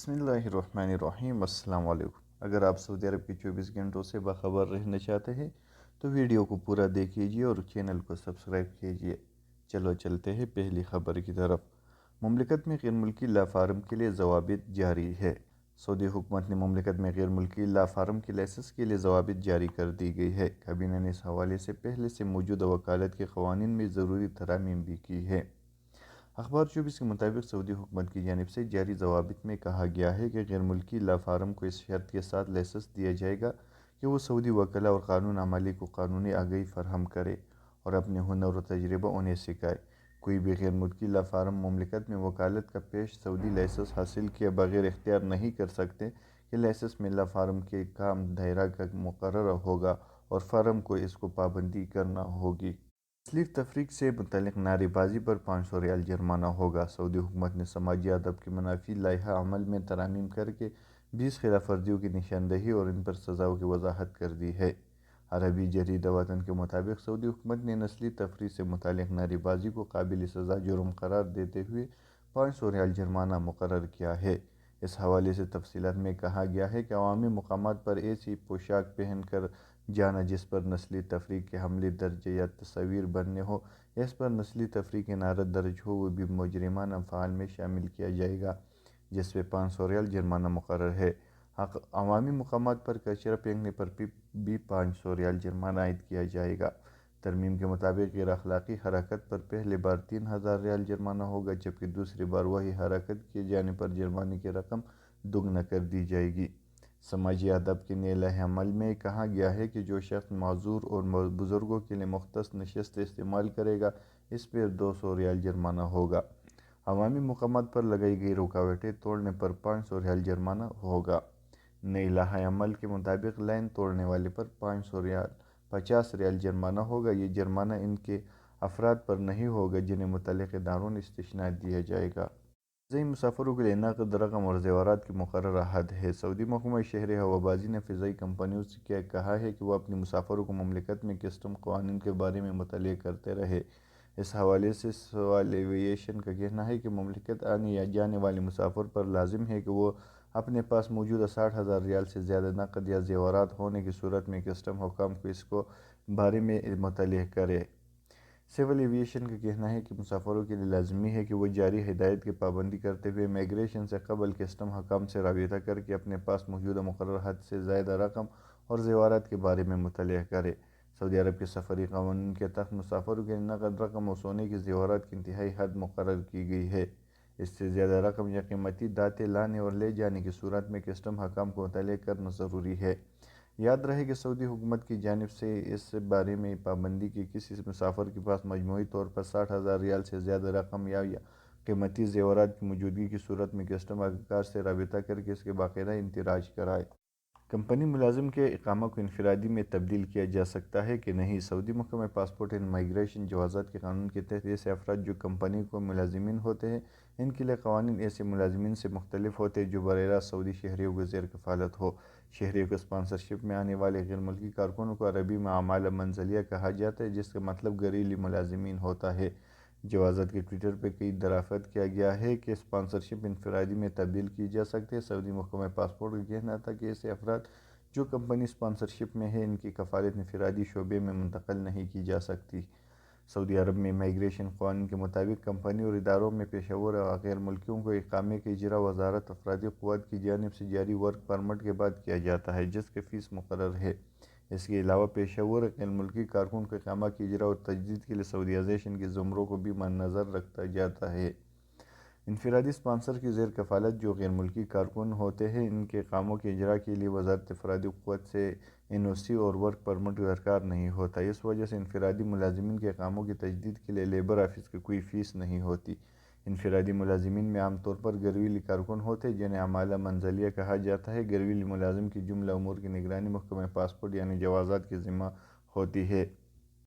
बिस्मिल्लाहिर्रहमानिर्रहीम। अस्सलाम वालेकुम। अगर आप सऊदी अरब के 24 घंटों से बाखबर रहना चाहते हैं तो वीडियो को पूरा देखिए और चैनल को सब्सक्राइब कीजिए। चलो चलते हैं पहली खबर की तरफ। मुमलिकत में गैर मुल्की ला फार्म के लिए ज़वाबित जारी है। सऊदी हुकूमत ने मुमलिकत में गैर मुल्की ला फार्म की लाइसेंस के लिए ज़वाबित जारी कर दी गई है। काबीना ने इस हवाले से पहले से मौजूदा वकालत के क़वानीन में ज़रूरी तरामीम भी की है। अखबार 24 के मुताबिक सऊदी हुकूमत की जानिब से जारी ज़वाबित में कहा गया है कि गैर मुल्की ला फार्म को इस शर्त के साथ लाइसेंस दिया जाएगा कि वो सऊदी वकला और कानून अमाली को कानूनी आगाही फराहम करे और अपने हुनर और तजर्बा उन्हें सिखाए। कोई भी गैर मुल्की ला फार्म मुमलिकत में वकालत का पेश सऊदी लाइसेंस हासिल किए बगैर इख्तियार नहीं कर सकते कि लाइसेंस में ला फार्म के काम दायरा का मुकर्रर होगा और फार्म को इसको पाबंदी करना होगी। असली तफरीक से मुतल्लिक़ नारेबाजी पर 500 रियाल जुर्माना होगा। सऊदी हुकूमत ने समाजी अदब के मुनाफी लाइहा अमल में तरमीम करके 20 खिलाफ वर्जियों की निशानदही और इन पर सज़ाओं की वजाहत कर दी है। अरबी जरीदा वतन के मुताबिक सऊदी हुकूमत ने नस्ली तफरीक से मुतल्लिक़ नारेबाजी को काबिल सज़ा जुर्म करार देते हुए 500 रियाल जुर्माना मुकर्रर किया है। इस हवाले से तफसीलात में कहा गया है कि अवामी मुकामात पर ऐसी पोशाक पहन कर जाना जिस पर नस्ली तफरीक के हमले दर्ज या तस्वीर बनने हो या इस पर नस्ली तफरीक की नारत दर्ज हो वो भी मुजरिमाना अफ़आल में शामिल किया जाएगा, जिस पर 500 रियाल जुर्माना मुकर्रर है। अवामी मुकामात पर कचरा फेंकने पर भी 500 रियाल जुर्माना आयद किया जाएगा। तरमीम के मुताबिक गैर अखलाकी हरकत पर पहले बार 3000 रियाल जुर्माना होगा, जबकि दूसरी बार वही हरकत किए जाने पर जुर्माने की रकम दुगना कर दी जाएगी। समाजी अदब के नए लौहे अमल में कहा गया है कि जो शख्स माजूर और बुज़ुर्गों के लिए मुख्तस नशस्त इस्तेमाल करेगा इस पर 200 रियाल जुर्माना होगा। अवामी मुकामात पर लगाई गई रुकावटें तोड़ने पर 500 रियाल जुर्माना होगा। नई लौहे अमल के मुताबिक लाइन तोड़ने वाले पर 50 रियाल जुर्माना होगा। ये जुर्माना इनके अफराद पर नहीं होगा जिन्हें मुतल्लिक़ इदारों ने इस्तिस्ना दिया जाएगा। फ़िज़ाई मुसाफ़िरों के लिए नक़द रकम और ज़ेवरात की मुकर्ररा हद है। सऊदी महकमा शहरी हवाबाजी ने फ़िज़ाई कंपनियों से कहा है कि वह अपने मुसाफ़िरों को मुमलिकत में कस्टम क़वानीन के बारे में मुतल्लिया करते रहे। इस हवाले से सिविल एविएशन का कहना है कि मुमलिकत आने या जाने वाले मुसाफ़िर पर लाजिम है कि वो अपने पास मौजूदा 60,000 रियाल से ज़्यादा नक़द या ज़ेवरात होने की सूरत में कस्टम हुकाम को इसको बारे में मुतल्लिया करे। सिविल एविएशन का कहना है कि मुसाफिरों के लिए लाजमी है कि वो जारी हिदायत की पाबंदी करते हुए इमिग्रेशन से कबल कस्टम हकाम से राबिता करके अपने पास मौजूदा मुकर्रर हद से ज़्यादा रकम और ज़ेवरात के बारे में मुतल्लिया करे। सऊदी अरब के सफ़री क़वानीन के तहत मुसाफिरों के लिए नक़द रकम और सोने की ज़ेवरात की इंतहाई हद मुकर्रर की गई है। इससे ज़्यादा रकम या कीमती दातें लाने और ले जाने की सूरत में कस्टम हकाम को मुतल्लिया करना ज़रूरी है। याद रहे कि सऊदी हुकूमत की जानिब से इस बारे में पाबंदी की किसी मुसाफिर के पास मजमूई तौर पर 60,000 रियाल से ज़्यादा रकम या कीमती ज़ेवरात की मौजूदगी की सूरत में कस्टम एहलकार से राबिता करके इसके बाकायदा इंदराज कराए। कंपनी मुलाजिम के इकामा को इनफरादी में तब्दील किया जा सकता है कि नहीं। सऊदी महकमा पासपोर्ट एंड माइग्रेशन जवाज़ात के कानून के तहत ऐसे अफराद जो कंपनी को मुलाजिमीन होते हैं इनके लिए क़वानीन ऐसे मुलाजिमीन से मुख्तलिफ होते हैं जो बराह रास्त सऊदी शहरियों के ज़ेर कफ़ालत हो। शहरियों के स्पॉन्सरशिप में आने वाले गैर मुल्की कारकुनों को अरबी में आमाल मंज़लिया कहा जाता है, जिसका मतलब घरेलू मुलाजिमीन होता है। जवाज़ात के ट्विटर पर कई दराफ़त किया गया है कि स्पॉन्सरशिप इनफरादी में तब्दील की जा सकती है। सऊदी महकमा पासपोर्ट का कहना था कि ऐसे अफराद जो कंपनी स्पॉन्सरशिप में है इनकी कफ़ालत इनफरादी शोबे में मुंतकिल नहीं की जा सकती। सऊदी अरब में माइग्रेशन क़वानीन के मुताबिक कंपनी और इदारों में पेशेवर गैर मुल्कियों को इकामे का इजरा वज़ारत अफरादी क़ुव्वत की जानिब से जारी वर्क परमिट के बाद किया जाता है, जिसकी फ़ीस मुकर्रर है। इसके अलावा पेशेवर गैर मुल्की कारकुन को इकामा की इजरा और तजदीद के लिए सऊदीज़ेशन के ज़ुमरों को भी मद्देनज़र रखा जाता है। इनफरादी स्पॉन्सर की ज़ेर कफ़ालत जो गैर मुल्की कारकुन होते हैं इनके कामों के इजरा के लिए वज़ारत अफरादी क़ुव्वत से NOC और वर्क परमिट दरकार नहीं होता। इस वजह से इनफरादी मुलाजिमीन के कामों की तजदीद के लिए लेबर ऑफिस की कोई फ़ीस नहीं होती। इनफरादी मुलाजिमीन में आमतौर पर घरेलू कारकुन होते हैं जिन्हें अमाला मंज़लिया कहा जाता है। घरेलू मुलाजिम की जुमला उमूर की निगरानी महकमा पासपोर्ट यानी जवाज़ात की ज़िम्मा होती है।